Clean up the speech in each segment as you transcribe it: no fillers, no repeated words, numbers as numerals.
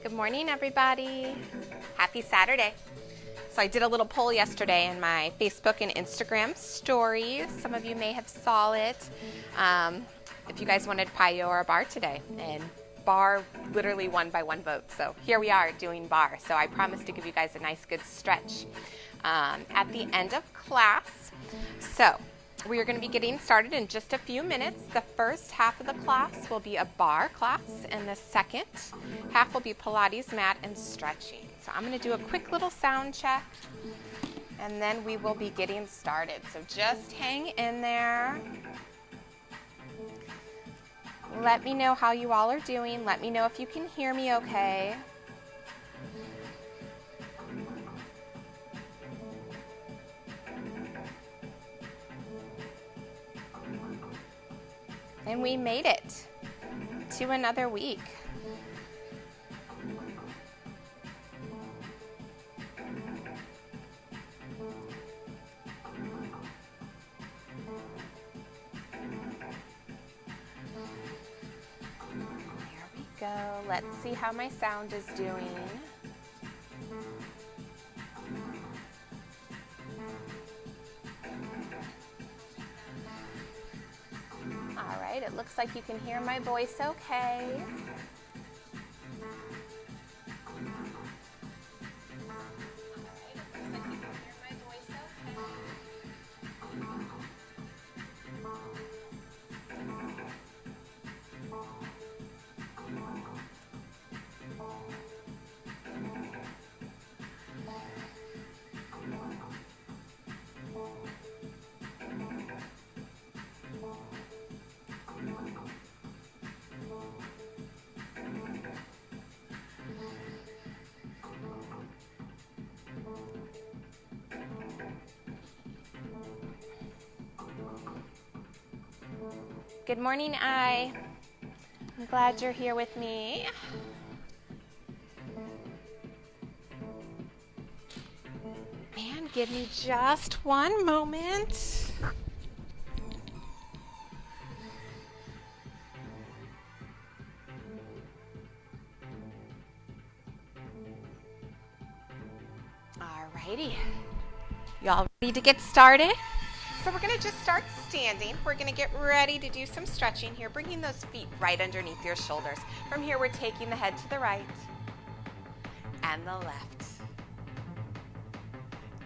Good morning, everybody. Happy Saturday. So I did a little poll yesterday in my Facebook and Instagram stories. Some of you may have saw it. If you guys wanted Payo or Barre today, and Barre literally won by one vote. So here we are doing Barre. So I promised to give you guys a nice good stretch at the end of class. So we are going to be getting started in just a few minutes. The first half of the class will be a Barre class, and the second half will be Pilates mat and stretching. So I'm going to do a quick little sound check, and then we will be getting started. So just hang in there. Let me know how you all are doing. Let me know if you can hear me okay. And we made it to another week. There we go. Let's see how my sound is doing. All right, it looks like you can hear my voice okay. Good morning, I'm glad you're here with me. And give me just one moment. Alrighty, y'all ready to get started? So we're going to just start standing. We're going to get ready to do some stretching here, bringing those feet right underneath your shoulders. From here, we're taking the head to the right and the left.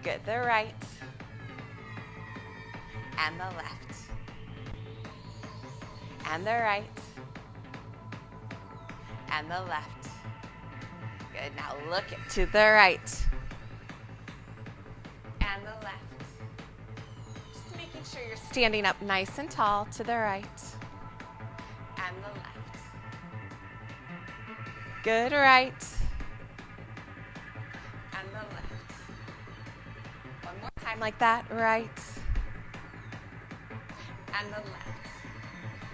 Good, the right and the left and the right and the left. Good, now look to the right and the left. Make sure you're standing up nice and tall to the right and the left. Good, right and the left. One more time like that, right and the left.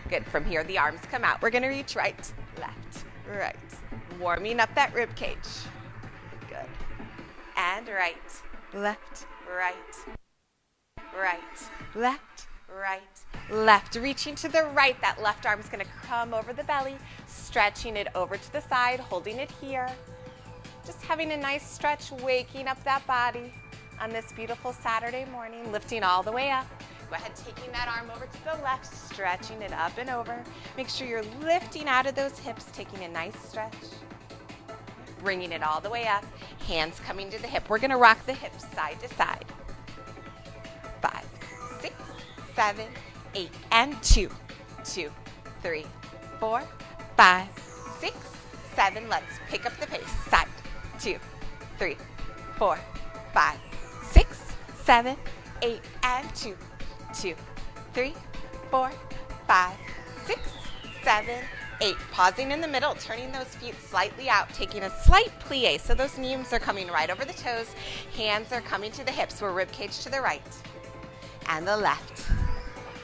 Good, from here the arms come out. We're going to reach right, left, right. Warming up that rib cage. Good. And right, left, right. Right, left, right, left. Reaching to the right, that left arm is going to come over the belly, stretching it over to the side, holding it here. Just having a nice stretch, waking up that body on this beautiful Saturday morning, lifting all the way up. Go ahead, taking that arm over to the left, stretching it up and over. Make sure you're lifting out of those hips, taking a nice stretch. Bringing it all the way up, hands coming to the hip. We're going to rock the hips side to side. 5, 6, 7, 8, and 2, 2, 3, 4, 5, 6, 7. Let's pick up the pace. Side, 2, 3, 4, 5, 6, 7, 8, and 2, 2, 3, 4, 5, 6, 7, 8. Pausing in the middle, turning those feet slightly out, taking a slight plie. So those knees are coming right over the toes. Hands are coming to the hips. We're rib cage to the right and the left.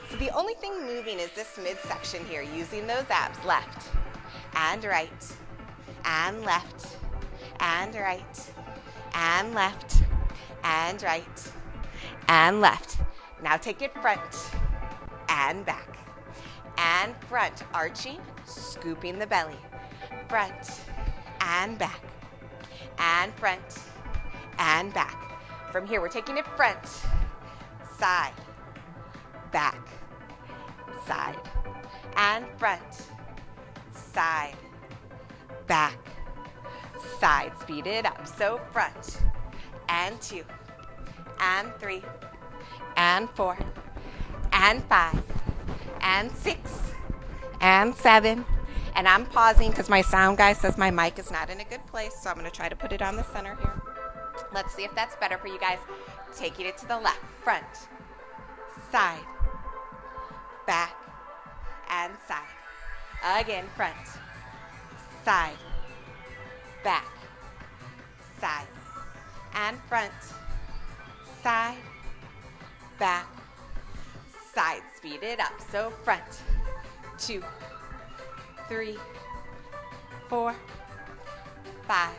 So the only thing moving is this midsection here, using those abs. Left and right and left and right and left and right and left. Now take it front and back and front, arching, scooping the belly. Front and back, and front, and back. From here, we're taking it front, side, back, side, and front, side, back, side. Speed it up. So front, and 2, and 3, and 4, and 5, and 6, and 7. And I'm pausing because my sound guy says my mic is not in a good place, so I'm going to try to put it on the center here. Let's see if that's better for you guys. Taking it to the left, front, side, back, and side. Again, front, side, back, side, and front, side, back, side. Speed it up. So front, 2, 3, 4, 5,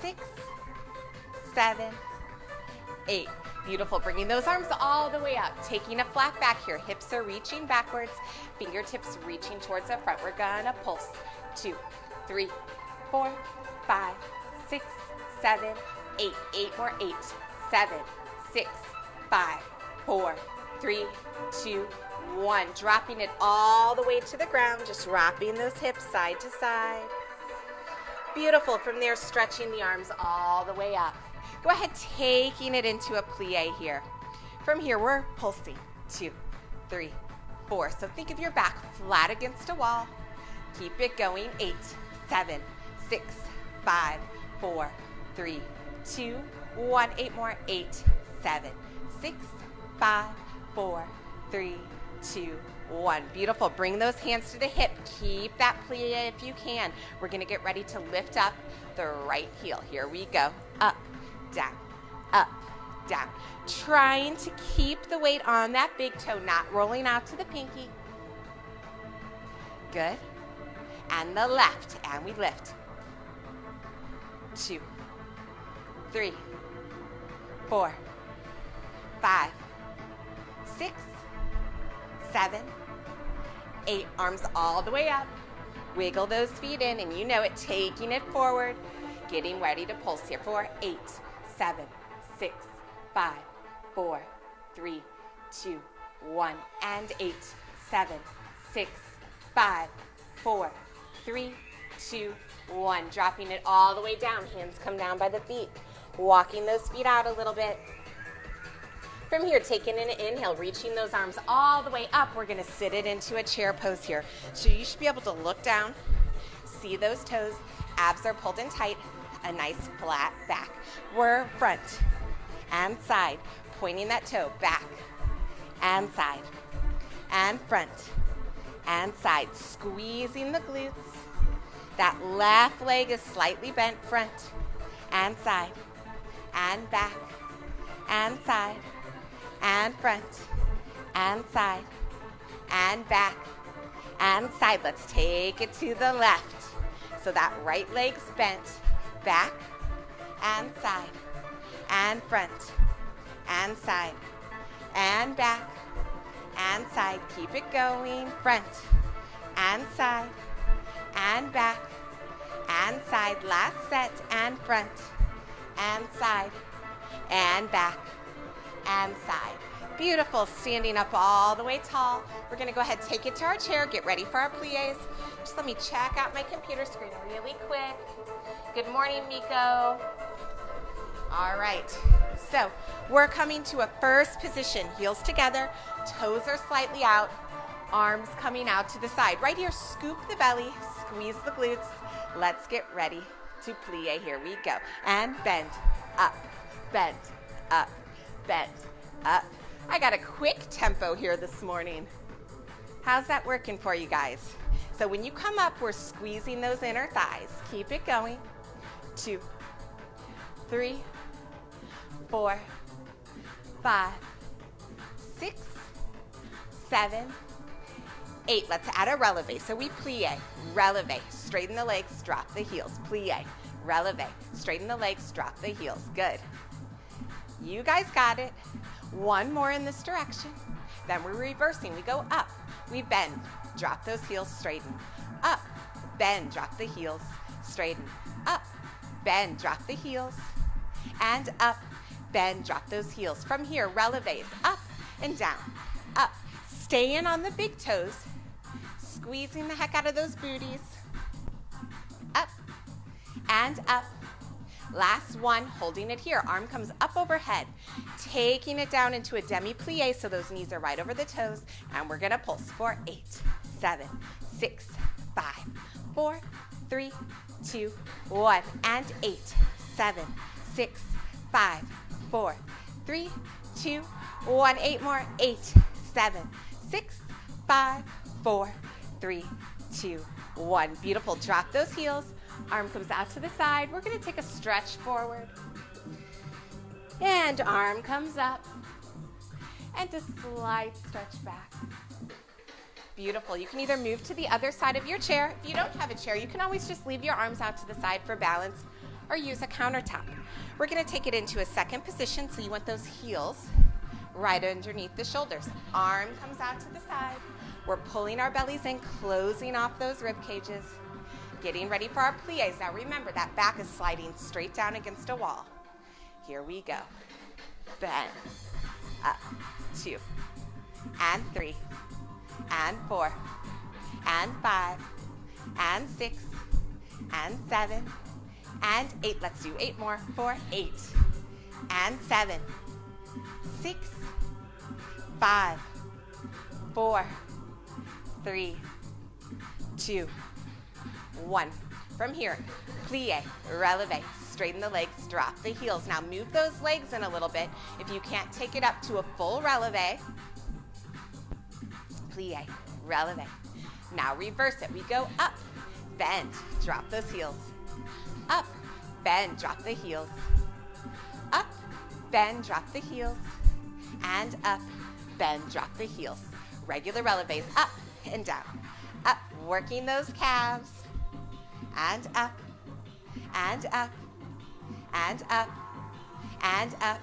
6, 7, 8. Beautiful. Bringing those arms all the way up. Taking a flat back here. Hips are reaching backwards. Fingertips reaching towards the front. We're going to pulse. 2, 3, 4, 5, 6, 7, 8. 8 more. 8, 7, 6, 5, 4, 3, 2, 1. Dropping it all the way to the ground. Just wrapping those hips side to side. Beautiful. From there, stretching the arms all the way up. Go ahead, taking it into a plie here. From here, we're pulsing. 2, 3, 4. So think of your back flat against a wall. Keep it going. 8, 7, 6, 5, 4, 3, 2, 1. 8 more. 8, 7, 6, 5, 4, 3, 2, 1. Beautiful. Bring those hands to the hip. Keep that plie if you can. We're going to get ready to lift up the right heel. Here we go. Up, down, up, down. Trying to keep the weight on that big toe, not rolling out to the pinky. Good. And the left, and we lift. 2, 3, 4, 5, 6, 7, 8. Arms all the way up. Wiggle those feet in, and you know it, taking it forward. Getting ready to pulse here for 8, 7, 6, 5, 4, 3, 2, 1. And 8, 7, 6, 5, 4, 3, 2, 1. Dropping it all the way down. Hands come down by the feet. Walking those feet out a little bit. From here, taking an inhale, reaching those arms all the way up. We're going to sit it into a chair pose here. So you should be able to look down, see those toes. Abs are pulled in tight. A nice flat back. We're front and side, pointing that toe back and side and front and side, squeezing the glutes. That left leg is slightly bent, front and side and back and side and front and side and back and side. Let's take it to the left. So that right leg's bent, back and side and front and side and back and side. Keep it going. Front and side and back and side. Last set. And front and side and back and side. Beautiful. Standing up all the way tall. We're going to go ahead, take it to our chair, get ready for our plies. Just let me check out my computer screen really quick. Good morning, Miko. All right. So we're coming to a first position. Heels together, toes are slightly out, arms coming out to the side. Right here, scoop the belly, squeeze the glutes. Let's get ready to plie. Here we go. And bend, up, bend, up, bend, up. I got a quick tempo here this morning. How's that working for you guys? So when you come up, we're squeezing those inner thighs. Keep it going. 2, 3, 4, 5, 6, 7, 8. Let's add a releve. So we plie, releve, straighten the legs, drop the heels. Plie, releve, straighten the legs, drop the heels. Good. You guys got it. One more in this direction. Then we're reversing. We go up. We bend. Drop those heels, straighten. Up, bend, drop the heels, straighten, up, bend, drop the heels, and up, bend, drop those heels. From here, releves, up and down, up. Stay in on the big toes, squeezing the heck out of those booties, up and up. Last one, holding it here. Arm comes up overhead, taking it down into a demi-plie so those knees are right over the toes, and we're gonna pulse for 8, 7, 6, 5, 4, 3, 2, 1, and 8, 7, 6, 5, 4, 3, 2, 1. 8 more, 8, 7, 6, 5, 4, 3, 2, 1. Beautiful, drop those heels. Arm comes out to the side. We're gonna take a stretch forward. And arm comes up. And a slight stretch back. Beautiful. You can either move to the other side of your chair. If you don't have a chair, you can always just leave your arms out to the side for balance or use a countertop. We're gonna take it into a second position, so you want those heels right underneath the shoulders. Arm comes out to the side. We're pulling our bellies in, closing off those rib cages. Getting ready for our plies. Now remember, that back is sliding straight down against a wall. Here we go. Bend, up, 2, and 3, and 4, and 5, and 6, and 7, and 8. Let's do 8 more. 4, 8, and 7, 6, 5, 4, 3, 2, 1. From here, plie, releve, straighten the legs, drop the heels. Now move those legs in a little bit. If you can't take it up to a full releve, plie, releve. Now reverse it. We go up, bend, drop those heels. Up, bend, drop the heels. Up, bend, drop the heels. And up, bend, drop the heels. Regular releves, up and down. Up, working those calves. And up, and up, and up, and up,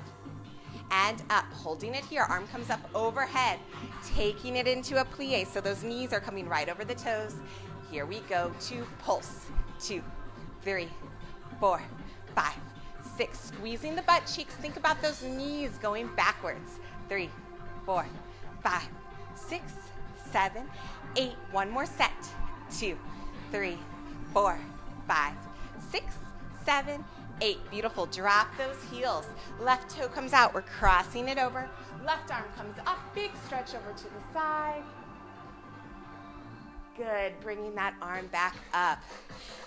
and up. Holding it here, arm comes up overhead, taking it into a plie, so those knees are coming right over the toes. Here we go to pulse. 2, 3, 4, 5, 6. Squeezing the butt cheeks. Think about those knees going backwards. 3, 4, 5, 6, 7, 8. One more set. 2, 3, 4, 5, 6, 7, 8. Beautiful. Drop those heels. Left toe comes out. We're crossing it over. Left arm comes up. Big stretch over to the side. Good. Bringing that arm back up.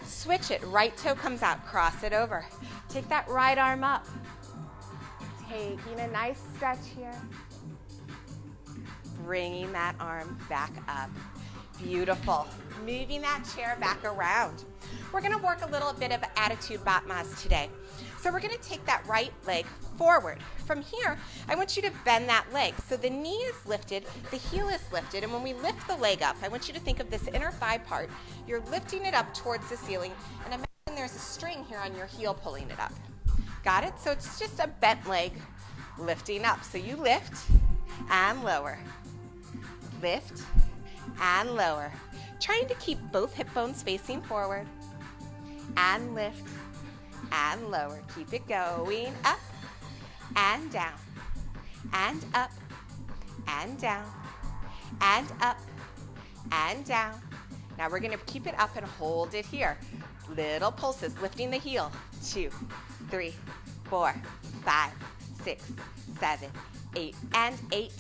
Switch it. Right toe comes out. Cross it over. Take that right arm up. Taking a nice stretch here. Bringing that arm back up. Beautiful. Moving that chair back around. We're going to work a little bit of attitude batmas today. So we're going to take that right leg forward. From here, I want you to bend that leg. So the knee is lifted, the heel is lifted, and when we lift the leg up, I want you to think of this inner thigh part. You're lifting it up towards the ceiling, and imagine there's a string here on your heel pulling it up. Got it? So it's just a bent leg lifting up. So you lift and lower. Lift and lower. Trying to keep both hip bones facing forward. And lift and lower. Keep it going. Up and down. And up and down. And up and down. Now we're going to keep it up and hold it here. Little pulses, lifting the heel. 2, 3, 4, 5, 6, 7, 8. And 8,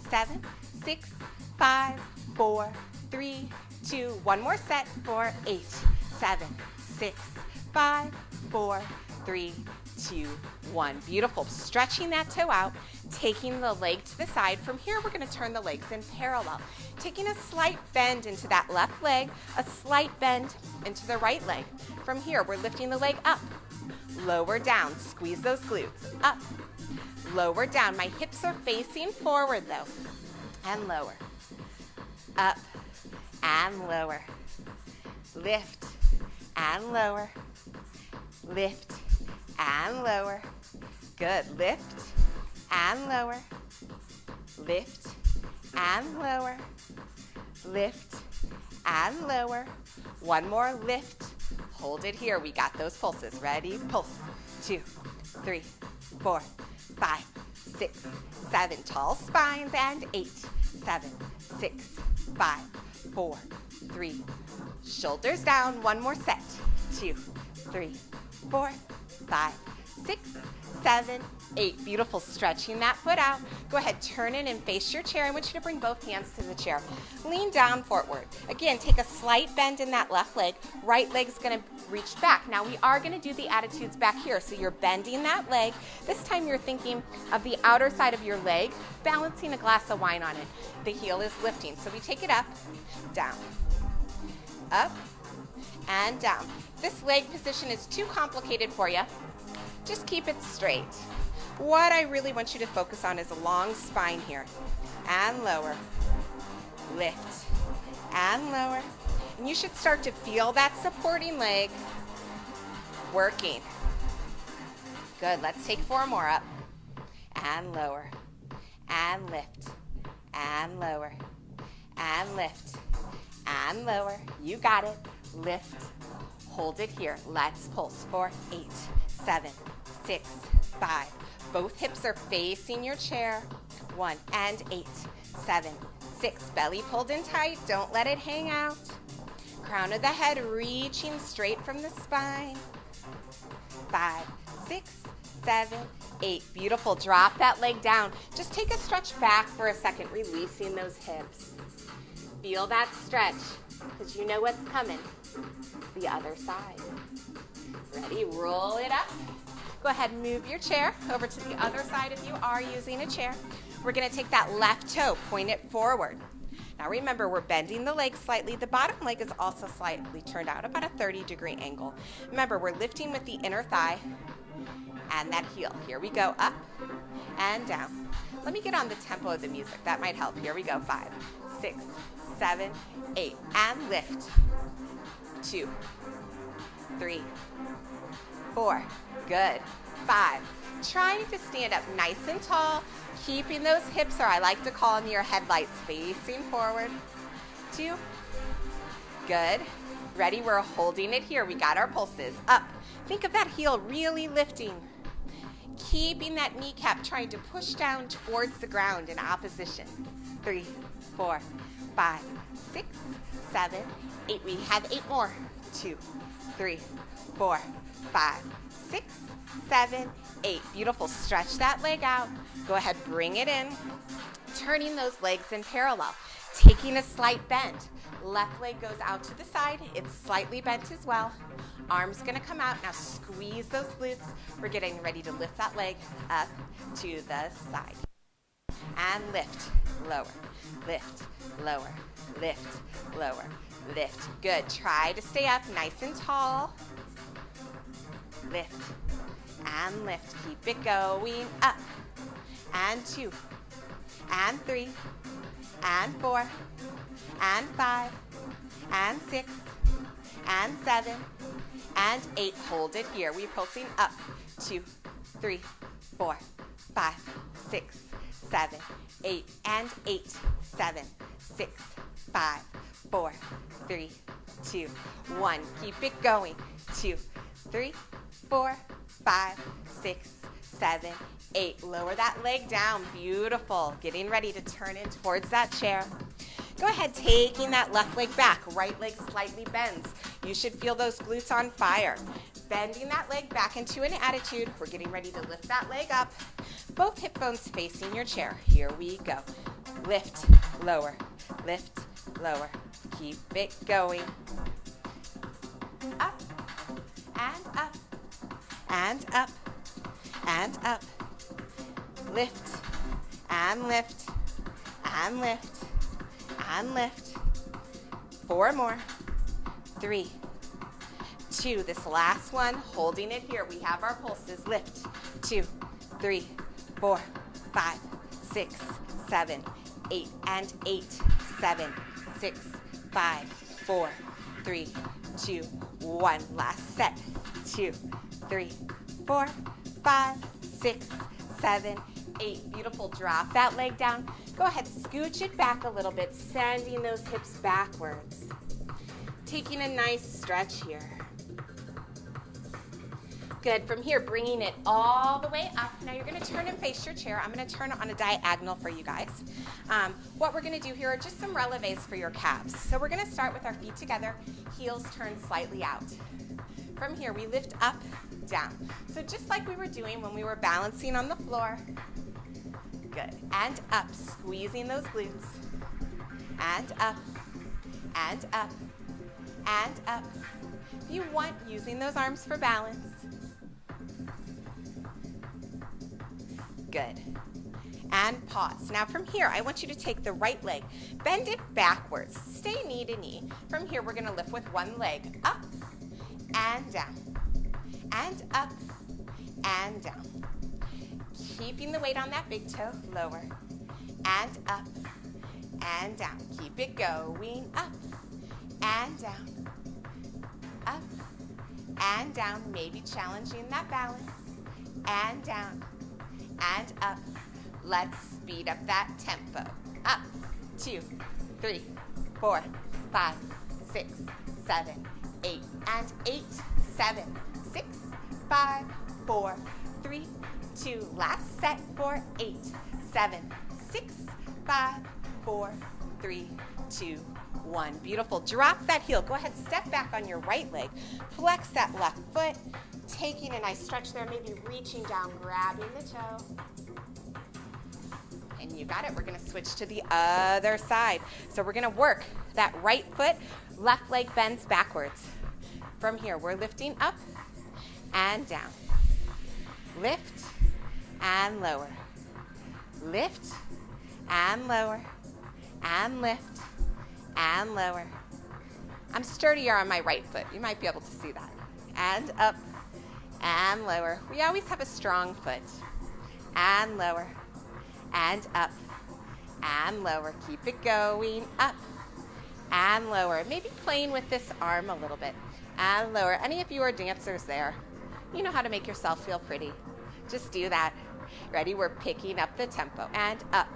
7, 6, 5, 4, 3, 2. One more set for 8, 7, 6, 5, 4, 3, 2, 1. Beautiful. Stretching that toe out, taking the leg to the side. From here, we're going to turn the legs in parallel. Taking a slight bend into that left leg, a slight bend into the right leg. From here, we're lifting the leg up, lower down. Squeeze those glutes. Up, lower down. My hips are facing forward though, and lower. Up and lower. Lift and lower. Lift and lower. Good. Lift and lower. Lift and lower. Lift and lower. One more, lift. Hold it here. We got those pulses. Ready? Pulse. 2, 3, 4, 5, 6, 7. Tall spines. And 8, 7, 6, 5, 4, 3. Shoulders down. One more set. 2, 3, 4, 5, 6, 7, 8. Beautiful. Stretching that foot out. Go ahead, turn in and face your chair. I want you to bring both hands to the chair. Lean down forward. Again, take a slight bend in that left leg. Right leg's going to reach back. Now we are going to do the attitudes back here. So you're bending that leg. This time you're thinking of the outer side of your leg, balancing a glass of wine on it. The heel is lifting. So we take it up, down, up, and down. If this leg position is too complicated for you, just keep it straight. What I really want you to focus on is a long spine here. And lower. Lift. And lower. And you should start to feel that supporting leg working. Good. Let's take 4 more. Up. And lower. And lift. And lower. And lift. And lower. You got it. Lift. Hold it here. Let's pulse. 4, 8, 7, 6, 5. Both hips are facing your chair. 1 and 8, 7, 6. Belly pulled in tight. Don't let it hang out. Crown of the head reaching straight from the spine. 5, 6, 7, 8. Beautiful. Drop that leg down. Just take a stretch back for a second, releasing those hips. Feel that stretch, because you know what's coming. The other side. Ready? Roll it up. Go ahead and move your chair over to the other side if you are using a chair. We're going to take that left toe, point it forward. Now remember, we're bending the leg slightly. The bottom leg is also slightly turned out, about a 30-degree angle. Remember, we're lifting with the inner thigh and that heel. Here we go, up and down. Let me get on the tempo of the music. That might help. Here we go, 5, 6, 7, 8, and lift. 2, 3, 4. Good. 5. Trying to stand up nice and tall, keeping those hips, or I like to call them your headlights, facing forward. 2. Good. Ready? We're holding it here. We got our pulses. Up. Think of that heel really lifting. Keeping that kneecap trying to push down towards the ground in opposition. 3, 4, 5, 6, 7, 8. We have 8 more. 2, 3, 4, 5, 6, 7, 8. Beautiful. Stretch that leg out. Go ahead, bring it in. Turning those legs in parallel. Taking a slight bend. Left leg goes out to the side. It's slightly bent as well. Arms going to come out. Now squeeze those glutes. We're getting ready to lift that leg up to the side. And lift, lower, lift, lower, lift, lower, lift. Good. Try to stay up nice and tall. Lift and lift. Keep it going. Up and 2 and 3 and 4 and 5 and 6 and 7 and 8. Hold it here. We're pulsing up. 2, 3, 4, 5, 6, 7, 8 and 8, 7, 6, 5, 4, 3, 2, 1. Keep it going. 2, 3, 4, 5, 6, 7, 8. Lower that leg down. Beautiful. Getting ready to turn in towards that chair. Go ahead, taking that left leg back. Right leg slightly bends. You should feel those glutes on fire. Bending that leg back into an attitude. We're getting ready to lift that leg up. Both hip bones facing your chair. Here we go. Lift, lower, lift, lower. Keep it going. Up, and up, and up, and up. Lift, and lift, and lift, and lift. 4 more. 3, 2. This last one, holding it here. We have our pulses. Lift. 2, 3, 4, 5, 6, 7, 8, and 8, 7, 6, 5, 4, 3, 2, 1. Last set. 2, 3, 4, 5, 6, 7, 8. Beautiful. Drop that leg down. Go ahead, scooch it back a little bit, sending those hips backwards. Taking a nice stretch here. Good. From here, bringing it all the way up. Now you're going to turn and face your chair. I'm going to turn it on a diagonal for you guys. What we're going to do here are just some releves for your calves. So we're going to start with our feet together, heels turned slightly out. From here, we lift up, down. So just like we were doing when we were balancing on the floor. Good. And up, squeezing those glutes. And up, and up, and up. If you want, using those arms for balance. Good. And pause. Now from here, I want you to take the right leg, bend it backwards, stay knee to knee. From here, we're going to lift with one leg, up and down, and up and down. Keeping the weight on that big toe, lower, and up, and down. Keep it going, up, and down, up, and down. Maybe challenging that balance, and down, and up. Let's speed up that tempo. Up, 2, 3, 4, 5, 6, 7, 8, and 8, 7, 6, 5, 4, 3, 2. Last set for 8, 7, 6, 5, 4, 3, 2, 1. Beautiful. Drop that heel. Go ahead, step back on your right leg. Flex that left foot. Taking a nice stretch there, maybe reaching down, grabbing the toe. And you got it. We're going to switch to the other side. So we're going to work that right foot, left leg bends backwards. From here, we're lifting up and down. Lift and lower. Lift and lower. And lift and lower. I'm sturdier on my right foot. You might be able to see that. And up and lower. We always have a strong foot. And lower. And up, and lower. Keep it going, up, and lower. Maybe playing with this arm a little bit, and lower. Any of you are dancers there, you know how to make yourself feel pretty. Just do that. Ready? We're picking up the tempo, and up,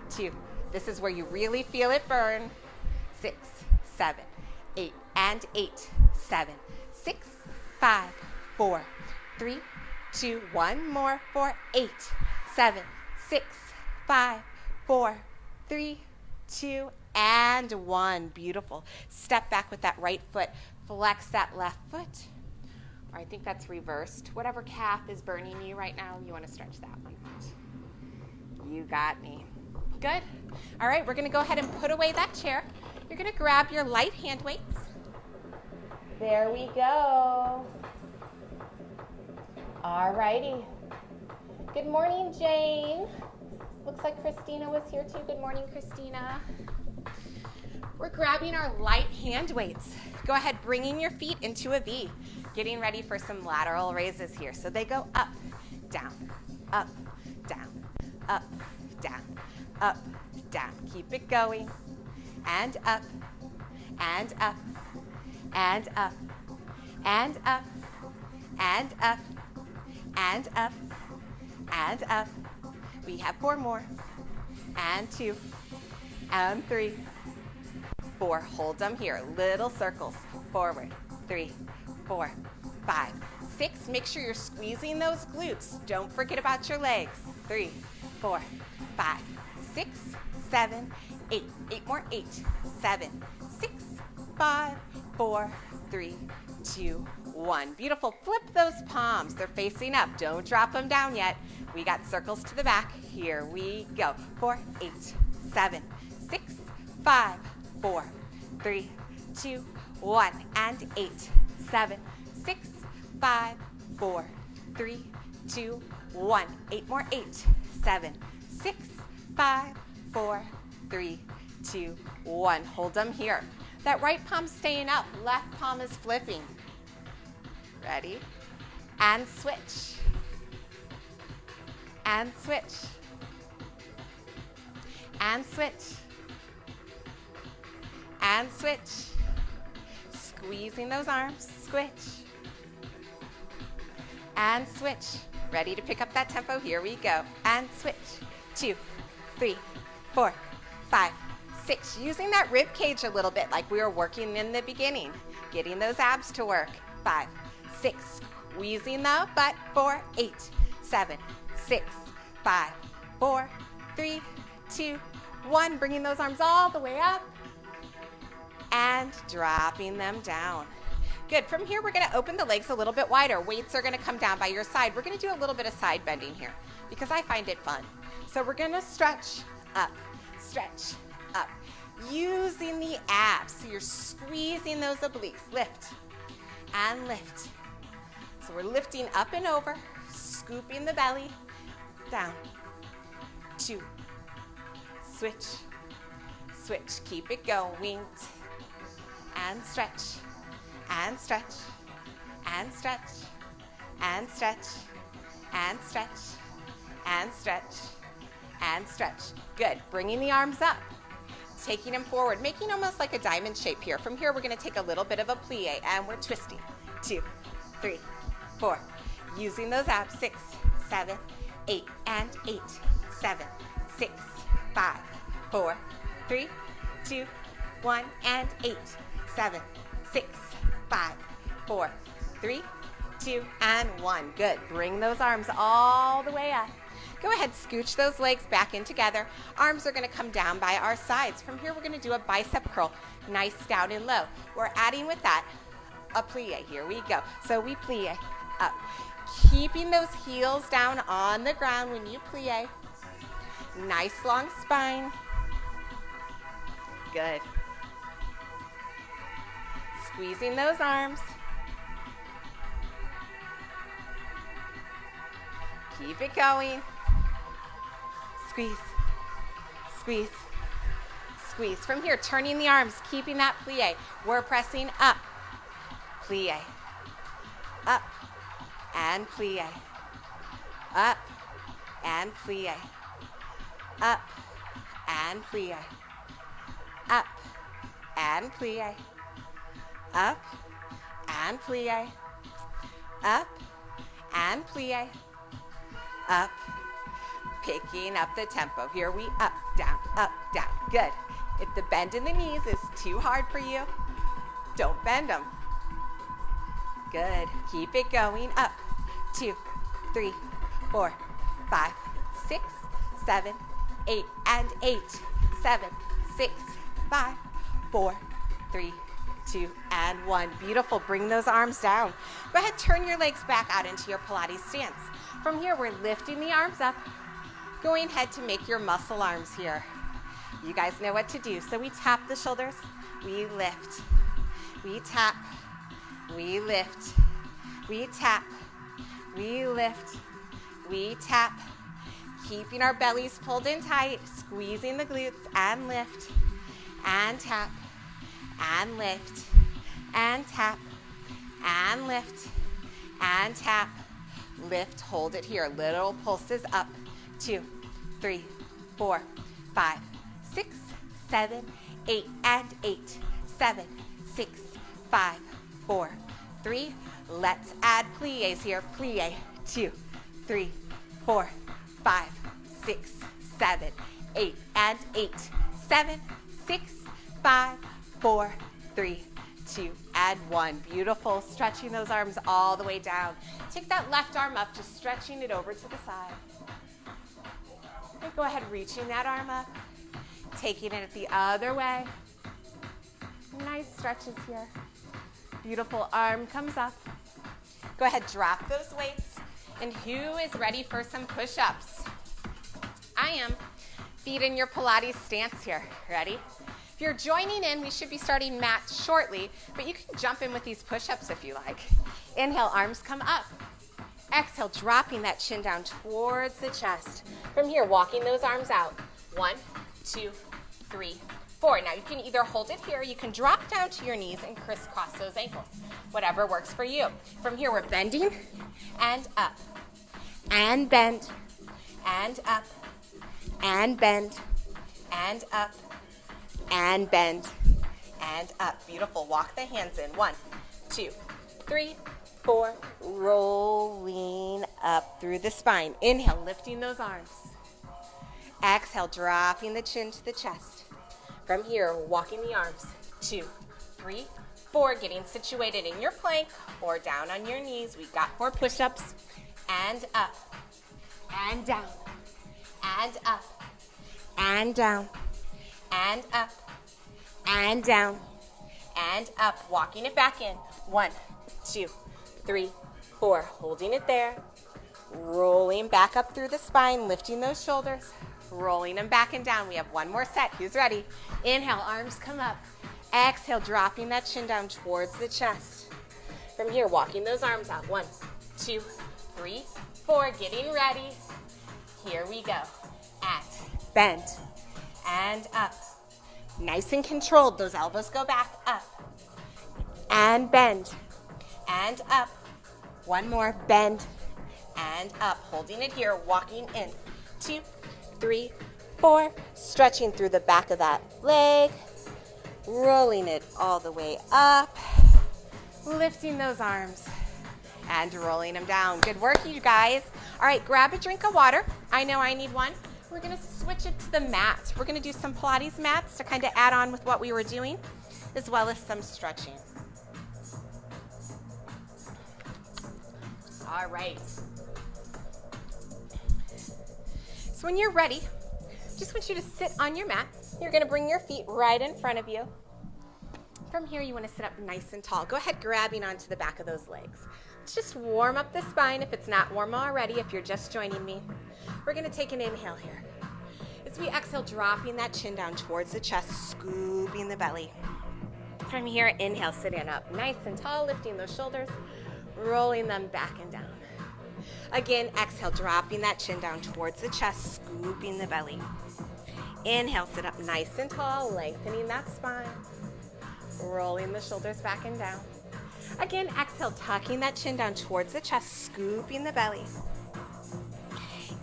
2. This is where you really feel it burn. 6, 7, 8, and 8, 7, 6, 5, 4, 3, 2, 1 more for 8, 7, 6, 5, 4, 3, 2, and 1. Beautiful. Step back with that right foot. Flex that left foot. Or I think that's reversed. Whatever calf is burning you right now, you want to stretch that one. You got me. Good. All right, we're going to go ahead and put away that chair. You're going to grab your light hand weights. There we go. All righty. Good morning, Jane. Looks like Christina was here too. Good morning, Christina. We're grabbing our light hand weights. Go ahead, bringing your feet into a V. Getting ready for some lateral raises here. So they go up, down, up, down, up, down, up, down. Keep it going. And up, and up, and up, and up, and up, and up, and up. We have 4 more, and 2, and 3, 4. Hold them here. Little circles. Forward. 3, 4, 5, 6. Make sure you're squeezing those glutes. Don't forget about your legs. 3, 4, 5, 6, 7, 8. 8 more. 8, 7, 6, 5, 4, 3, 2, 1. Beautiful. Flip those palms. They're facing up. Don't drop them down yet. We got circles to the back. Here we go. 4, 8, 7, 6, 5, 4, 3, 2, 1. And 8, 7, 6, 5, 4, 3, 2, 1. 8 more. 8, 7, 6, 5, 4, 3, 2, 1. Hold them here. That right palm's staying up. Left palm is flipping. Ready? And switch. And switch. And switch. And switch. Squeezing those arms. Switch. And switch. Ready to pick up that tempo? Here we go. And switch. 2, 3, 4, 5, 6. Using that rib cage a little bit like we were working in the beginning. Getting those abs to work. 5, 6. Squeezing the butt. 4, 8, 7, 6, 5, 4, 3, 2, 1. Bringing those arms all the way up and dropping them down. Good. From here, we're going to open the legs a little bit wider. Weights are going to come down by your side. We're going to do a little bit of side bending here because I find it fun. So we're going to stretch up, using the abs. So you're squeezing those obliques. Lift and lift. So we're lifting up and over, scooping the belly down. 2. Switch, switch. Keep it going. And stretch, and stretch, and stretch, and stretch, and stretch, and stretch, and stretch. Good. Bringing the arms up, taking them forward, making almost like a diamond shape here. From here, we're going to take a little bit of a plie, and we're twisting. 2, 3, 4. Using those abs. 6, 7, 8, and 8, 7, 6, 5, 4, 3, 2, 1, and 8, 7, 6, 5, 4, 3, 2, and 1. Good. Bring those arms all the way up. Go ahead, scooch those legs back in together. Arms are going to come down by our sides. From here, we're going to do a bicep curl. Nice down and low. We're adding with that a plie. Here we go. So we plie up. Keeping those heels down on the ground when you plie. Nice long spine. Good. Squeezing those arms. Keep it going. Squeeze, squeeze, squeeze. From here, turning the arms, keeping that plie. We're pressing up, plie, up, and plie, up, and plie, up, and plie, up, and plie, up, and plie, up, and plie, up. Picking up the tempo. Here we up, down, up, down. Good. If the bend in the knees is too hard for you, don't bend them. Good. Keep it going. Up. 2, 3, 4, 5, 6, 7, 8, and 8, 7, 6, 5, 4, 3, 2, and 1. Beautiful. Bring those arms down. Go ahead, turn your legs back out into your Pilates stance. From here, we're lifting the arms up, going ahead to make your muscle arms here. You guys know what to do. So we tap the shoulders, we lift, we tap, we lift, we tap, we lift, we tap. Keeping our bellies pulled in tight, squeezing the glutes, and lift, and tap, and lift, and tap, and lift, and tap. Lift, hold it here. Little pulses up. 2, 3, 4, 5, 6, 7, 8, and 8, 7, 6, 5, 4, 3. Let's add plies here. Plie. 2, 3, 4, 5, 6, 7, 8, and 8, 7, 6, 5, 4, 3, 2, and 1. Beautiful. Stretching those arms all the way down. Take that left arm up, just stretching it over to the side. And go ahead, reaching that arm up, taking it the other way. Nice stretches here. Beautiful. Arm comes up. Go ahead, drop those weights. And who is ready for some push-ups? I am. Feet in your Pilates stance here. Ready? If you're joining in, we should be starting mat shortly, but you can jump in with these push-ups if you like. Inhale, arms come up. Exhale, dropping that chin down towards the chest. From here, walking those arms out. 1, 2, 3, 4. Now you can either hold it here, you can drop down to your knees and crisscross those ankles. Whatever works for you. From here, we're bending and up. And bend. And up. And bend. And up. And bend. And up. Beautiful. Walk the hands in. 1, 2, 3, 4. Rolling up through the spine. Inhale, lifting those arms. Exhale, dropping the chin to the chest. From here, walking the arms. 2, 3, 4. Getting situated in your plank or down on your knees. We got 4 push-ups. And up. And down. And up. And down. And up. And down. And up. Walking it back in. 1, 2, 3, 4. Holding it there. Rolling back up through the spine, lifting those shoulders. Rolling them back and down. We have one more set. Who's ready? Inhale, arms come up. Exhale, dropping that chin down towards the chest. From here, walking those arms out. 1, 2, 3, 4. Getting ready. Here we go. And bend. And up. Nice and controlled. Those elbows go back. Up. And bend. And up. One more. Bend. And up. Holding it here. Walking in. 2, 3, 4. Stretching through the back of that leg. Rolling it all the way up. Lifting those arms. And rolling them down. Good work, you guys. All right, grab a drink of water. I know I need one. We're going to switch it to the mat. We're going to do some Pilates mats to kind of add on with what we were doing, as well as some stretching. All right. So when you're ready, just want you to sit on your mat. You're going to bring your feet right in front of you. From here, you want to sit up nice and tall. Go ahead, grabbing onto the back of those legs. Let's just warm up the spine if it's not warm already, if you're just joining me. We're going to take an inhale here. As we exhale, dropping that chin down towards the chest, scooping the belly. From here, inhale, sitting up nice and tall, lifting those shoulders, rolling them back and down. Again, exhale, dropping that chin down towards the chest, scooping the belly. Inhale, sit up nice and tall, lengthening that spine, rolling the shoulders back and down. Again, exhale, tucking that chin down towards the chest, scooping the belly.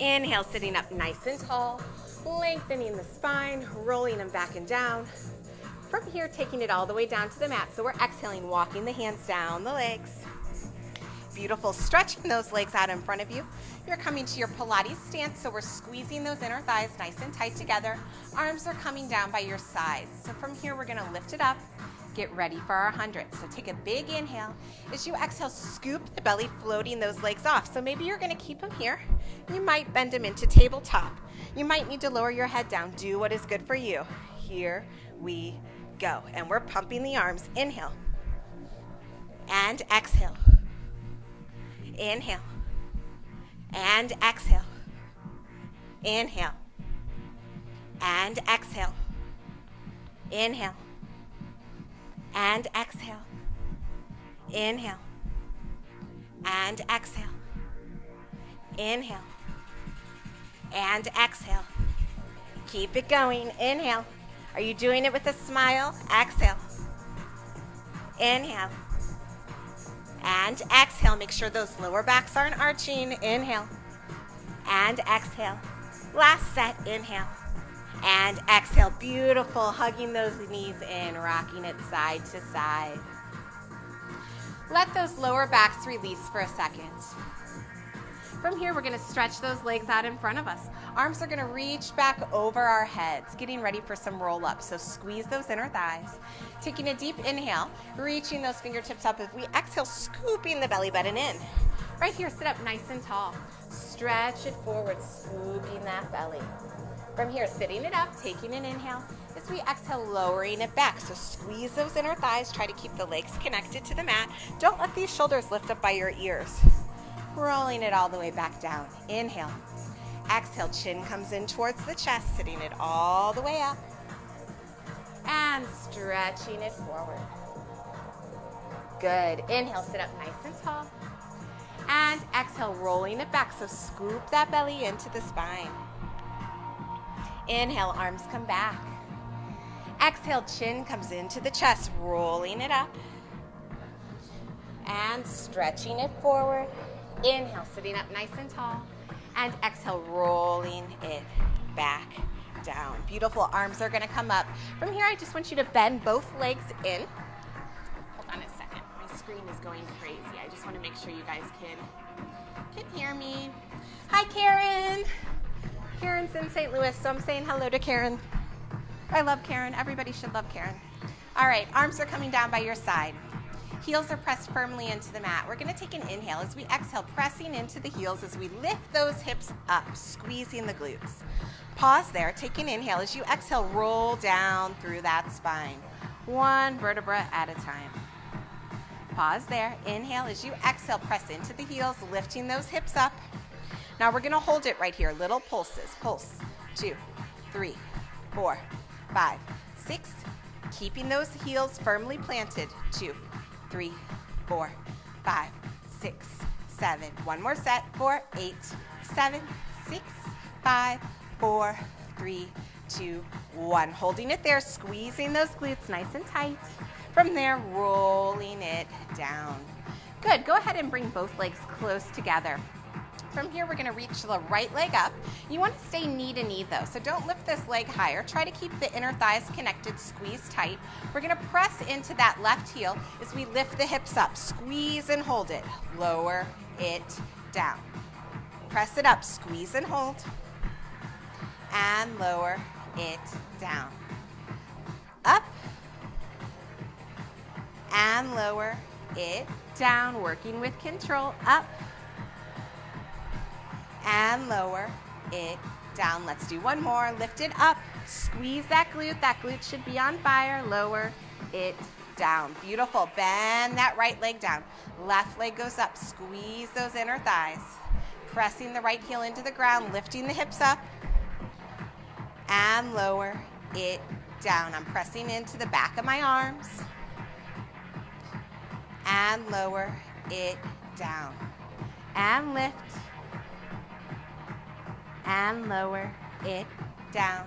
Inhale, sitting up nice and tall, lengthening the spine, rolling them back and down. From here, taking it all the way down to the mat. So we're exhaling, walking the hands down the legs. Beautiful, stretching those legs out in front of you. You're coming to your Pilates stance, so we're squeezing those inner thighs nice and tight together. Arms are coming down by your sides. So from here, we're gonna lift it up. Get ready for our 100. So take a big inhale. As you exhale, scoop the belly, floating those legs off. So maybe you're gonna keep them here. You might bend them into tabletop. You might need to lower your head down. Do what is good for you. Here we go. And we're pumping the arms. Inhale. And exhale. Inhale. And exhale. Inhale. And exhale. Inhale. And exhale. Inhale. And exhale. Inhale. And exhale. Keep it going. Inhale. Are you doing it with a smile? Exhale. Inhale. And exhale. Make sure those lower backs aren't arching. Inhale. And exhale. Last set. Inhale. And exhale. Beautiful. Hugging those knees in, rocking it side to side. Let those lower backs release for a second. From here, we're going to stretch those legs out in front of us. Arms are going to reach back over our heads, getting ready for some roll-ups. So squeeze those inner thighs. Taking a deep inhale, reaching those fingertips up as we exhale, scooping the belly button in. Right here, sit up nice and tall. Stretch it forward, scooping that belly. From here, sitting it up, taking an inhale. As we exhale, lowering it back. So squeeze those inner thighs. Try to keep the legs connected to the mat. Don't let these shoulders lift up by your ears. Rolling it all the way back down. Inhale. Exhale, chin comes in towards the chest, sitting it all the way up. And stretching it forward. Good. Inhale, sit up nice and tall. And exhale, rolling it back. So scoop that belly into the spine. Inhale, arms come back. Exhale, chin comes into the chest, rolling it up. And stretching it forward. Inhale, sitting up nice and tall. And exhale, rolling it back down. Beautiful. Arms are going to come up. From here, I just want you to bend both legs in. Hold on a second. My screen is going crazy. I just want to make sure you guys can hear me. Hi, Karen. Karen's in St. Louis, so I'm saying hello to Karen. I love Karen. Everybody should love Karen. All right, arms are coming down by your side. Heels are pressed firmly into the mat. We're going to take an inhale as we exhale, pressing into the heels as we lift those hips up, squeezing the glutes. Pause there. Take an inhale. As you exhale, roll down through that spine, one vertebra at a time. Pause there. Inhale. As you exhale, press into the heels, lifting those hips up. Now we're going to hold it right here. Little pulses. Pulse. 2, 3, 4, 5, 6. Keeping those heels firmly planted. 2, 3, 4, 5, 6, 7. One more set. 4, 8, 7, 6, 5, 4, 3, 2, 1. Holding it there, squeezing those glutes nice and tight. From there, rolling it down. Good. Go ahead and bring both legs close together. From here, we're going to reach the right leg up. You want to stay knee to knee though, so don't lift this leg higher. Try to keep the inner thighs connected, squeeze tight. We're going to press into that left heel as we lift the hips up. Squeeze and hold it. Lower it down. Press it up, squeeze and hold. And lower it down. Up. And lower it down, working with control. Up. And lower it down. Let's do one more. Lift it up. Squeeze that glute. That glute should be on fire. Lower it down. Beautiful. Bend that right leg down. Left leg goes up. Squeeze those inner thighs. Pressing the right heel into the ground. Lifting the hips up. And lower it down. I'm pressing into the back of my arms. And lower it down. And lift. And lower it down.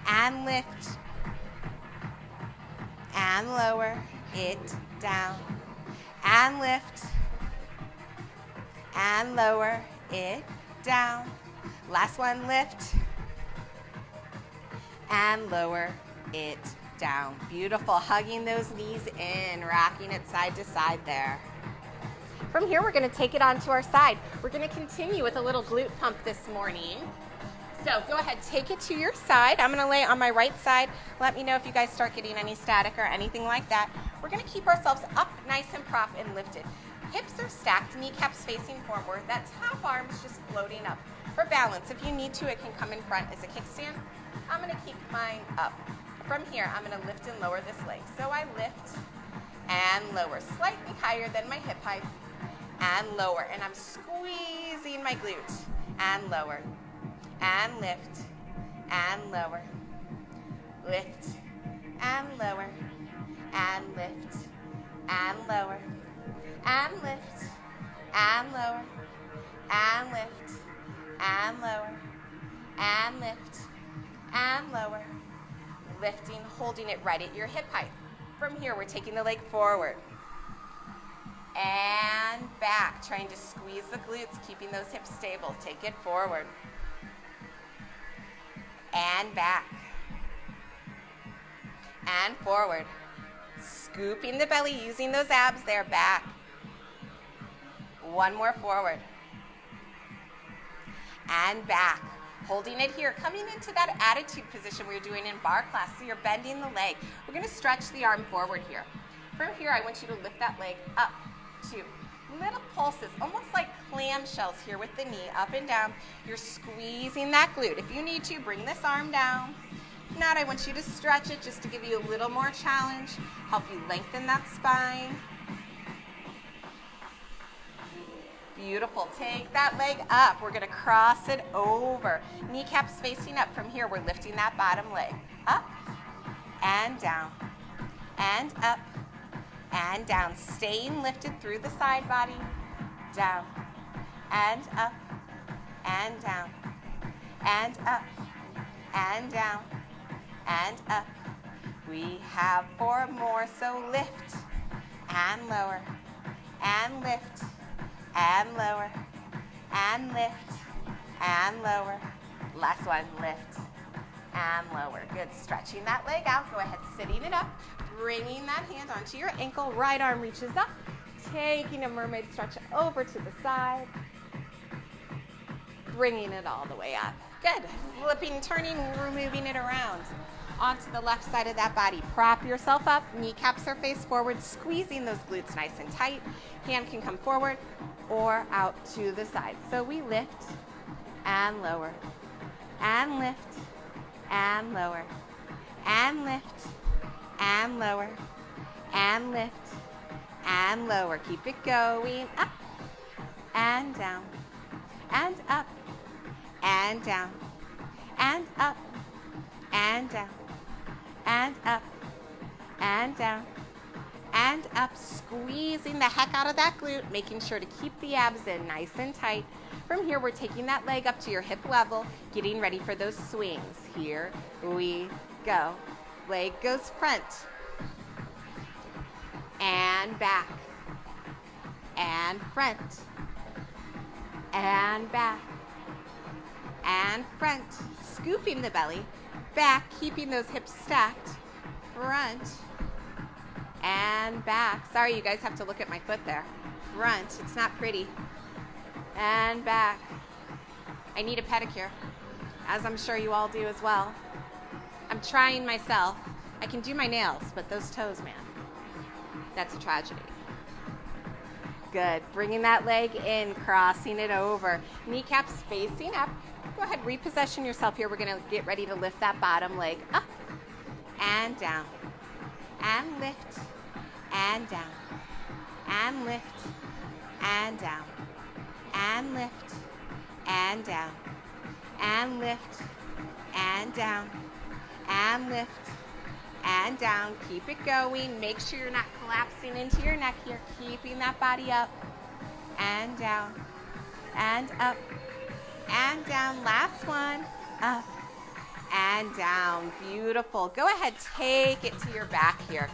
And lift. And lower it down. And lift. And lower it down. Last one, lift. And lower it down. Beautiful. Hugging those knees in, rocking it side to side there. From here, we're going to take it onto our side. We're going to continue with a little glute pump this morning. So go ahead, take it to your side. I'm going to lay on my right side. Let me know if you guys start getting any static or anything like that. We're going to keep ourselves up nice and prop and lifted. Hips are stacked, kneecaps facing forward. That top arm is just floating up. For balance, if you need to, it can come in front as a kickstand. I'm going to keep mine up. From here, I'm going to lift and lower this leg. So I lift and lower, slightly higher than my hip height. And lower, and I'm squeezing my glute, and lower, and lift, and lower, lift, and lower, and lift, and lower, and lift, and lower, and lift, and lower, and lift, and lower, lifting, holding it right at your hip height. From here, we're taking the leg forward. And back, trying to squeeze the glutes, keeping those hips stable. Take it forward. And back. And forward. Scooping the belly, using those abs there, back. One more forward. And back. Holding it here, coming into that attitude position we were doing in bar class. So you're bending the leg. We're going to stretch the arm forward here. From here, I want you to lift that leg up. 2 little pulses, almost like clamshells here with the knee up and down. You're squeezing that glute. If you need to, bring this arm down. If not, I want you to stretch it just to give you a little more challenge, help you lengthen that spine. Beautiful. Take that leg up. We're going to cross it over. Kneecaps facing up. From here, we're lifting that bottom leg. Up and down and up. And down, staying lifted through the side body, down, and up, and down, and up, and down, and up. We have 4 more, so lift, and lower, and lift, and lower, and lift, and lower. Last one, lift, and lower. Good, stretching that leg out. Go ahead, sitting it up. Bringing that hand onto your ankle, right arm reaches up, taking a mermaid stretch over to the side, bringing it all the way up. Good. Flipping, turning, we're moving it around. onto the left side of that body. Prop yourself up, kneecaps are face forward, squeezing those glutes nice and tight. Hand can come forward or out to the side. So we lift and lower, and lift and lower, and lift and lower, and lift and lower. Keep it going. Up and down, and up and down, and up and down, and up and down, and up. Squeezing the heck out of that glute, making sure to keep the abs in nice and tight. From here, we're taking that leg up to your hip level, getting ready for those swings. Here we go. Leg goes front and back and front and back and front. Scooping the belly back, keeping those hips stacked. Front and back. Sorry, you guys have to look at my foot there. Front, it's not pretty. And back. I need a pedicure, as I'm sure you all do as well. I'm trying myself. I can do my nails, but those toes, man, that's a tragedy. Good. Bringing that leg in, crossing it over. Kneecaps facing up. Go ahead, reposition yourself here. We're going to get ready to lift that bottom leg up and down, and lift and down, and lift and down, and lift and down, and lift and down, and lift and down. Keep it going. Make sure you're not collapsing into your neck here. Keeping that body up and down and up and down. Last one. Up and down. Beautiful. Go ahead, take it to your back here.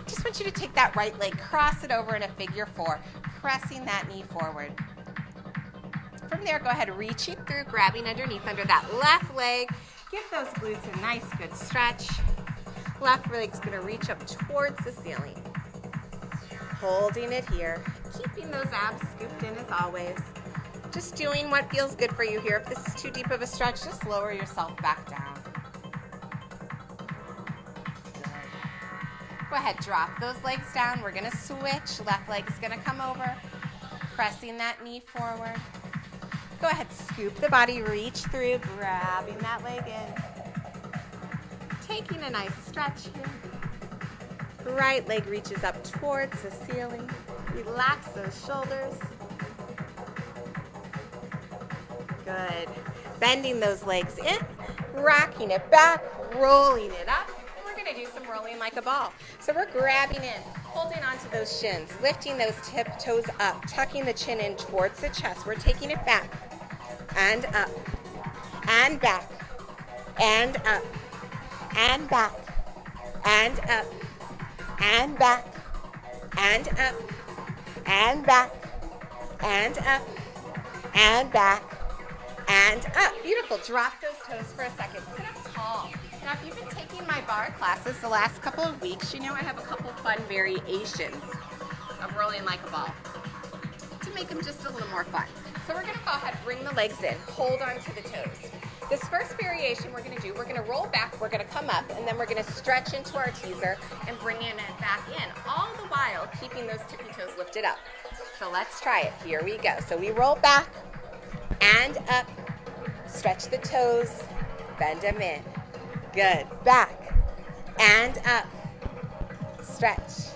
Just want you to take that right leg, cross it over in a figure four, pressing that knee forward. From there, go ahead, reaching through, grabbing underneath under that left leg. Give those glutes a nice, good stretch. Left leg's gonna reach up towards the ceiling. Holding it here, keeping those abs scooped in as always. Just doing what feels good for you here. If this is too deep of a stretch, just lower yourself back down. Good. Go ahead, drop those legs down. We're gonna switch. Left leg is gonna come over, pressing that knee forward. Go ahead, scoop the body, reach through, grabbing that leg in. Taking a nice stretch here. Right leg reaches up towards the ceiling. Relax those shoulders. Good. Bending those legs in, rocking it back, rolling it up. We're going to do some rolling like a ball. So we're grabbing in, holding onto those shins, lifting those tip toes up, tucking the chin in towards the chest. We're taking it back and up and back and up and back and up and back and up and back and up and back and up. Beautiful. Drop those toes for a second. Sit up tall. Now, if you've been taking my barre classes the last couple of weeks, you know I have a couple fun variations of rolling like a ball to make them just a little more fun. So we're going to go ahead, bring the legs in, hold on to the toes. This first variation we're going to do, we're going to roll back, we're going to come up, and then we're going to stretch into our teaser and bring it back in, all the while keeping those tippy toes lifted up. So let's try it. Here we go. So we roll back and up, stretch the toes, bend them in. Good. Back and up, stretch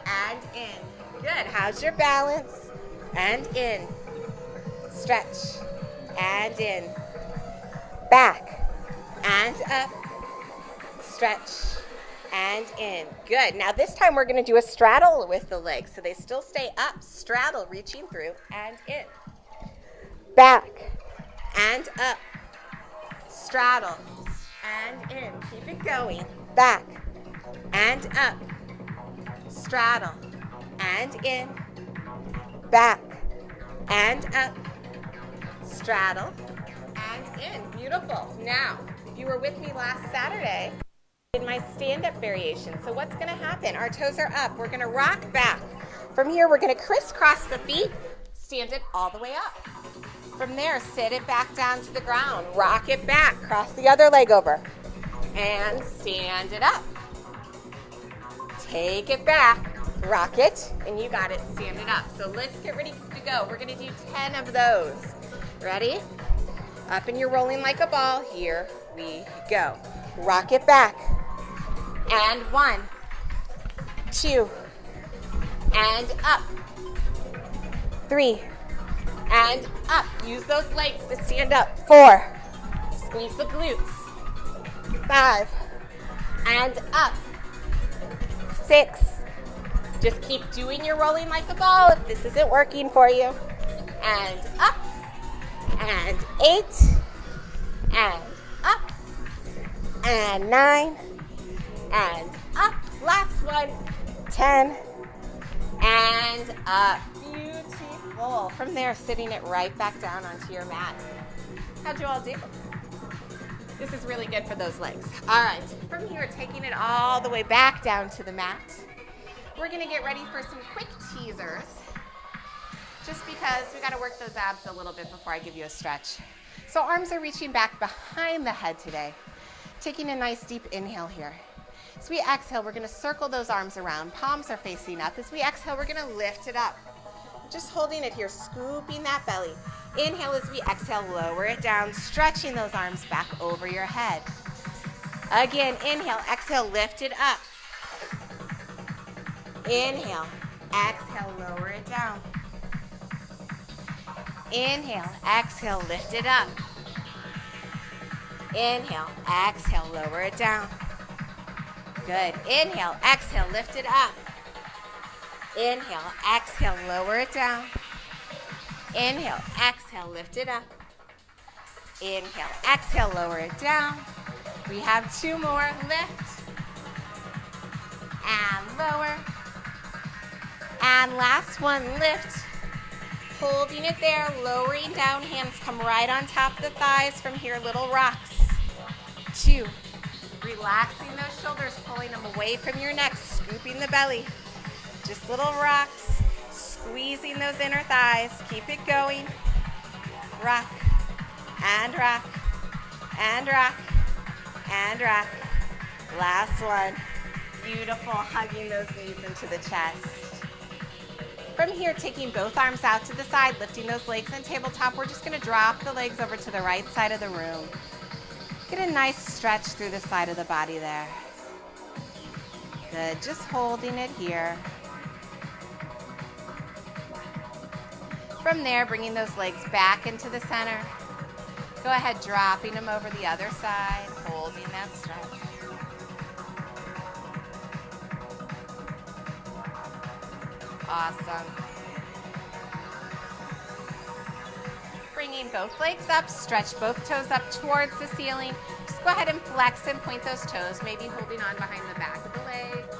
and in. Good. How's your balance? And in. Stretch and in. Back and up, stretch and in. Good. Now this time we're going to do a straddle with the legs. So they still stay up, straddle, reaching through and in. Back and up, straddle and in. Keep it going. Back and up, straddle and in. Back and up, straddle and in. Beautiful. Now, if you were with me last Saturday in my stand-up variation, so what's going to happen? Our toes are up. We're going to rock back. From here, we're going to crisscross the feet, stand it all the way up. From there, sit it back down to the ground. Rock it back. Cross the other leg over. and stand it up. Take it back, rock it, and you got it, stand it up. So let's get ready to go. We're gonna do 10 of those. Ready? Up and you're rolling like a ball. Here we go. Rock it back. And 1, 2, and up. 3, and up. Use those legs to stand up. 4, squeeze the glutes. 5, and up. 6, just keep doing your rolling like a ball if this isn't working for you. And up. And 8, and up. And 9, and up. Last one. 10, and up. Beautiful. From there, sitting it right back down onto your mat. How'd you all do? This is really good for those legs. All right, from here, taking it all the way back down to the mat. We're gonna get ready for some quick teasers, just because we gotta work those abs a little bit before I give you a stretch. So arms are reaching back behind the head today. Taking a nice deep inhale here. As we exhale, we're gonna circle those arms around. Palms are facing up. As we exhale, we're gonna lift it up. Just holding it here, scooping that belly. Inhale as we exhale, lower it down, stretching those arms back over your head. Again, inhale, exhale, lift it up. Inhale, exhale, lower it down. Inhale, exhale, lift it up. Inhale, exhale, lower it down. Good. Inhale, exhale, lift it up. Inhale, exhale, lower it down. Inhale, exhale, lift it up. Inhale, exhale, lower it down. We have 2 more. Lift and lower. And last one, lift. Holding it there, lowering down, hands come right on top of the thighs. From here, little rocks. 2, relaxing those shoulders, pulling them away from your neck, scooping the belly. Just little rocks, squeezing those inner thighs. Keep it going. Rock, and rock, and rock, and rock. Last one. Beautiful, hugging those knees into the chest. From here, taking both arms out to the side, lifting those legs on tabletop. We're just gonna drop the legs over to the right side of the room. Get a nice stretch through the side of the body there. Good, just holding it here. From there, bringing those legs back into the center. Go ahead, dropping them over the other side, holding that stretch. Awesome. Bringing both legs up, stretch both toes up towards the ceiling. Just go ahead and flex and point those toes, maybe holding on behind the back of the legs.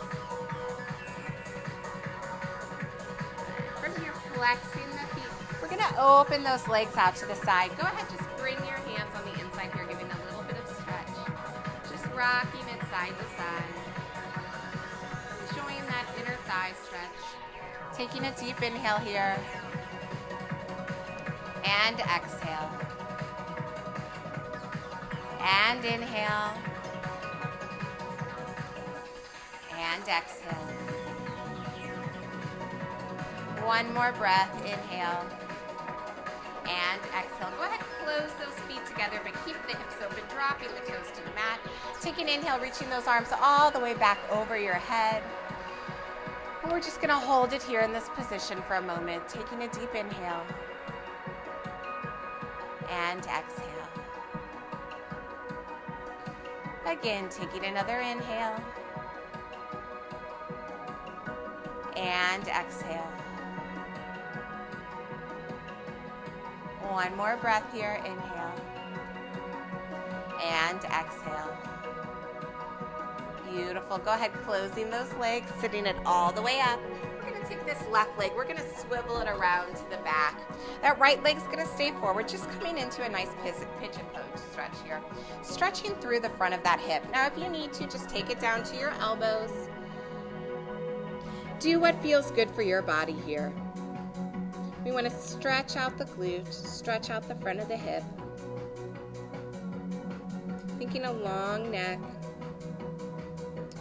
From here, flexing the feet. We're gonna open those legs out to the side. Go ahead, just bring your hands on the inside here, giving a little bit of stretch. Just rocking it side to side. Enjoying that inner thigh stretch. Taking a deep inhale here. And exhale. And inhale. And exhale. One more breath. Inhale. And exhale. Go ahead, close those feet together, but keep the hips open, dropping the toes to the mat. Take an inhale, reaching those arms all the way back over your head. And we're just gonna hold it here in this position for a moment, taking a deep inhale. And exhale. Again, taking another inhale. And exhale. One more breath here, inhale. And exhale. Beautiful. Go ahead, closing those legs, sitting it all the way up. We're gonna take this left leg, we're gonna swivel it around to the back. That right leg's gonna stay forward, just coming into a nice pigeon pose stretch here. Stretching through the front of that hip. Now, if you need to, just take it down to your elbows. Do what feels good for your body here. We wanna stretch out the glute, stretch out the front of the hip. Thinking a long neck.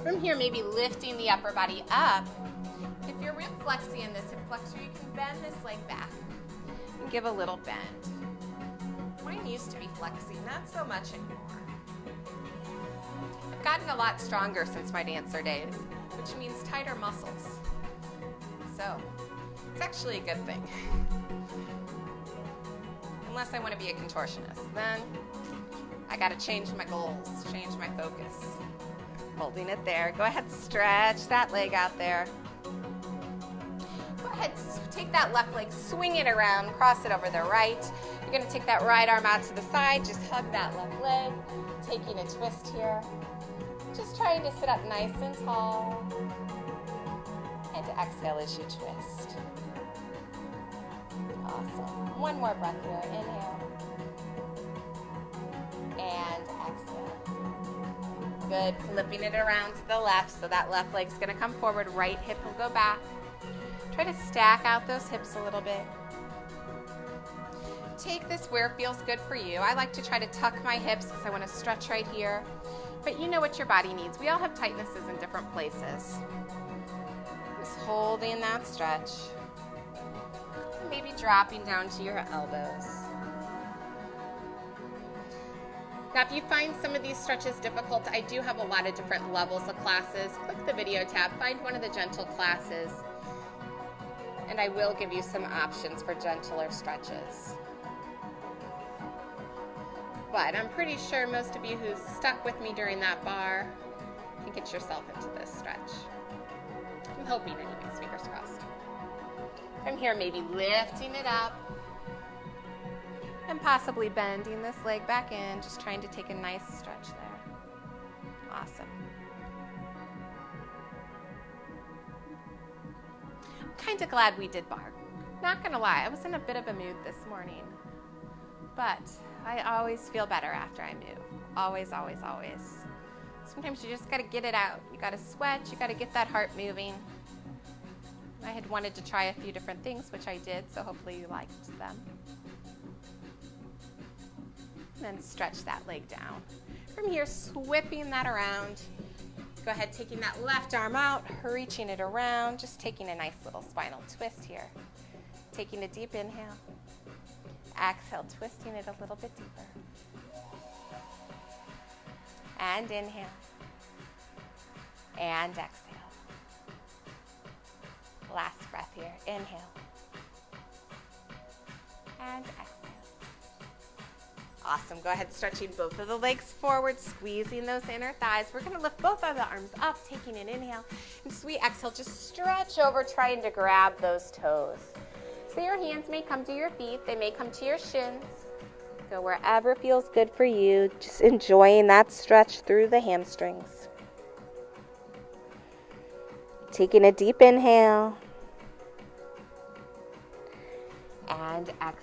From here, maybe lifting the upper body up. If you're real flexy in this hip flexor, you can bend this leg back and give a little bend. Mine used to be flexy, not so much anymore. I've gotten a lot stronger since my dancer days, which means tighter muscles. So, it's actually a good thing. Unless I want to be a contortionist, then I got to change my goals, change my focus. Holding it there. Go ahead, stretch that leg out there. Go ahead, take that left leg, swing it around, cross it over the right. You're going to take that right arm out to the side, just hug that left leg, taking a twist here. Just trying to sit up nice and tall. And to exhale as you twist. Awesome. One more breath here. Inhale. And exhale. Good. Flipping it around to the left, so that left leg's going to come forward. Right hip will go back. Try to stack out those hips a little bit. Take this where it feels good for you. I like to try to tuck my hips because I want to stretch right here. But you know what your body needs. We all have tightnesses in different places. Just holding that stretch. Maybe dropping down to your elbows. Now, if you find some of these stretches difficult, I do have a lot of different levels of classes. Click the video tab, find one of the gentle classes, and I will give you some options for gentler stretches. But I'm pretty sure most of you who stuck with me during that bar can get yourself into this stretch. I'm hoping anyways, fingers crossed. From here, maybe lifting it up and possibly bending this leg back in, just trying to take a nice stretch there. Awesome. I'm kind of glad we did bar. Not gonna lie, I was in a bit of a mood this morning, but I always feel better after I move. Always, always, always. Sometimes you just gotta get it out. You gotta sweat, you gotta get that heart moving. I had wanted to try a few different things, which I did, so hopefully you liked them. And then stretch that leg down. From here, whipping that around. Go ahead, taking that left arm out, reaching it around, just taking a nice little spinal twist here. Taking a deep inhale. Exhale, twisting it a little bit deeper. And inhale. And exhale. Last breath here. Inhale. And exhale. Awesome. Go ahead, stretching both of the legs forward, squeezing those inner thighs. We're going to lift both of the arms up, taking an inhale. And sweet exhale, just stretch over, trying to grab those toes. So your hands may come to your feet. They may come to your shins. Go wherever feels good for you. Just enjoying that stretch through the hamstrings. Taking a deep inhale. And exhale.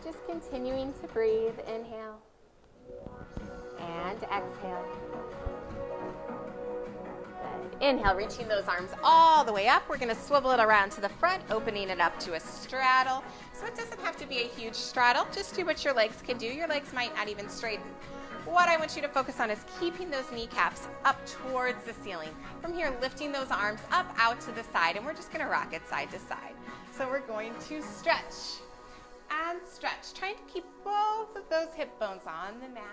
Just continuing to breathe. Inhale. And exhale. Good. Inhale, reaching those arms all the way up. We're going to swivel it around to the front, opening it up to a straddle. So it doesn't have to be a huge straddle. Just do what your legs can do. Your legs might not even straighten. What I want you to focus on is keeping those kneecaps up towards the ceiling. From here, lifting those arms up out to the side, and we're just going to rock it side to side. So we're going to stretch and stretch, trying to keep both of those hip bones on the mat.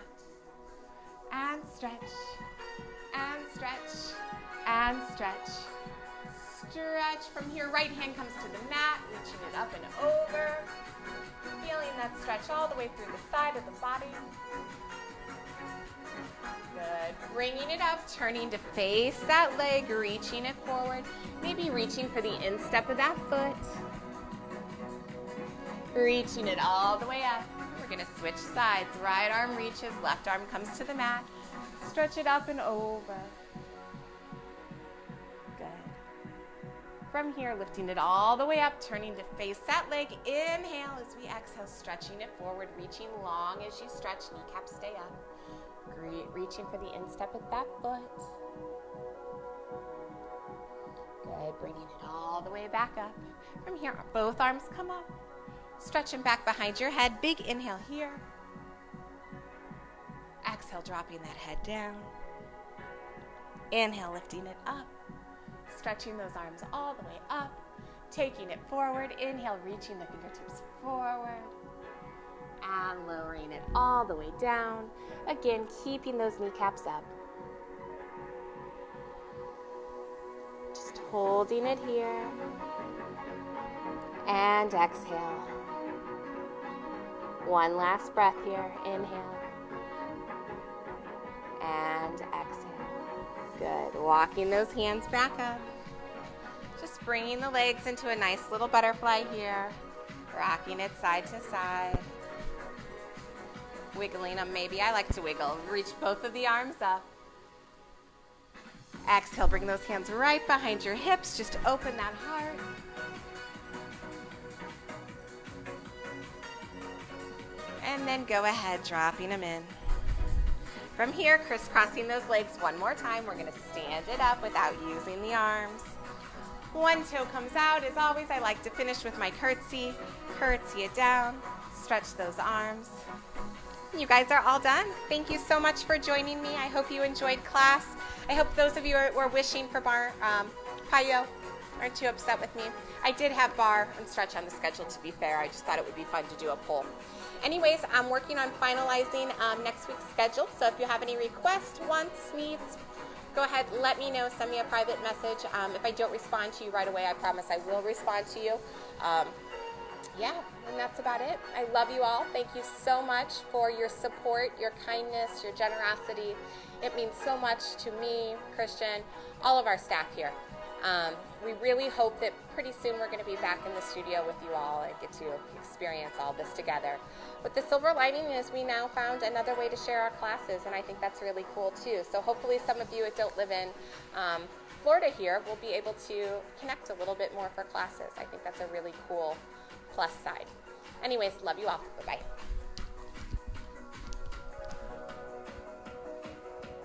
And stretch, and stretch, and stretch. Stretch. From here, right hand comes to the mat, reaching it up and over. Feeling that stretch all the way through the side of the body. Good. Bringing it up, turning to face that leg, reaching it forward. Maybe reaching for the instep of that foot. Reaching it all the way up. We're going to switch sides. Right arm reaches, left arm comes to the mat. Stretch it up and over. Good. From here, lifting it all the way up, turning to face that leg. Inhale as we exhale, stretching it forward, reaching long as you stretch. Kneecaps stay up. Reaching for the instep of that foot. Good. Bringing it all the way back up. From here, both arms come up. Stretching back behind your head. Big inhale here. Exhale, dropping that head down. Inhale, lifting it up. Stretching those arms all the way up. Taking it forward. Inhale, reaching the fingertips forward. And lowering it all the way down. Again, keeping those kneecaps up. Just holding it here. And exhale. One last breath here. Inhale. And exhale. Good. Walking those hands back up. Just bringing the legs into a nice little butterfly here. Rocking it side to side. Wiggling them maybe. I like to wiggle. Reach both of the arms up. Exhale, bring those hands right behind your hips. Just open that heart. And then go ahead, dropping them in. From here, crisscrossing those legs one more time. We're going to stand it up without using the arms. One toe comes out. As always, I like to finish with my curtsy. Curtsy it down. Stretch those arms. You guys are all done. Thank you so much for joining me. I hope you enjoyed class. I hope those of you who were wishing for Payo aren't too upset with me. I did have bar and stretch on the schedule, to be fair. I just thought it would be fun to do a poll. Anyways, I'm working on finalizing next week's schedule. So if you have any requests, wants, needs, go ahead, let me know. Send me a private message. If I don't respond to you right away, I promise I will respond to you. Yeah, and that's about it. I love you all. Thank you so much for your support, your kindness, your generosity. It means so much to me, Christian, all of our staff here. We really hope that pretty soon we're going to be back in the studio with you all and get to experience all this together. But the silver lining is we now found another way to share our classes, and I think that's really cool too. So hopefully some of you that don't live in Florida here will be able to connect a little bit more for classes. I think that's a really cool plus side. Anyways, love you all. Bye-bye.